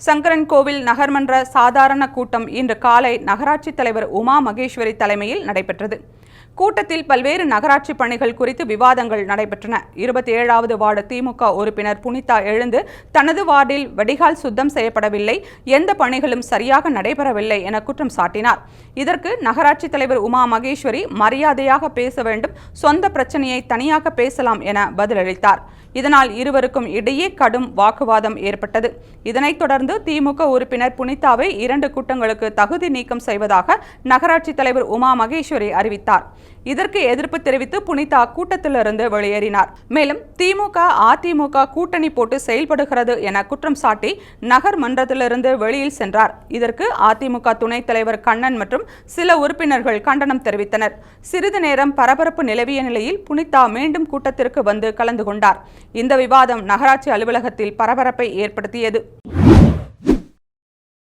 சங்கரன்கோவில் நகர்மன்ற சாதாரண கூட்டம் இன்று காலை நகராட்சி தலைவர் உமா மகேஸ்வரி தலைமையில் நடைபெற்றது. கூட்டத்தில் பல்வேறு நகராட்சி பணிகள் குறித்து விவாதங்கள் நடைபெற்றன. 27வது வார்டு திமுக உறுப்பினர் புனிதா எழுந்து தனது வார்டில் வடிகால் சுத்தம் செய்யப்படவில்லை, எந்த பணிகளும் சரியாக நடைபெறவில்லை என குற்றம் சாட்டினார். இதற்கு நகராட்சி தலைவர் உமா மகேஸ்வரி மரியாதையாக பேச வேண்டும், சொந்த பிரச்சனையை தனியாக பேசலாம் என பதிலளித்தார். இதனால் இருவருக்கும் இடையே கடும் வாக்குவாதம் ஏற்பட்டது. இதனைத் தொடர்ந்து திமுக உறுப்பினர் புனிதாவை 2 கூட்டங்களுக்கு தகுதி நீக்கம் செய்வதாக நகராட்சி தலைவர் உமா மகேஸ்வரி அறிவித்தார். இதற்கு எதிர்ப்பு தெரிவித்து புனிதா கூட்டத்திலிருந்து வெளியேறினார். மேலும் திமுக அதிமுக கூட்டணி போட்டு செயல்படுகிறது என குற்றம் சாட்டி நகர் மன்றத்திலிருந்து வெளியில் சென்றார். இதற்கு அதிமுக துணைத் தலைவர் கண்ணன் மற்றும் சில உறுப்பினர்கள் கண்டனம் தெரிவித்தனர். சிறிது நேரம் பரபரப்பு நிலவிய நிலையில் புனிதா மீண்டும் கூட்டத்திற்கு வந்து கலந்து கொண்டார். இந்த விவாதம் நகராட்சி அலுவலகத்தில் பரபரப்பை ஏற்படுத்தியது.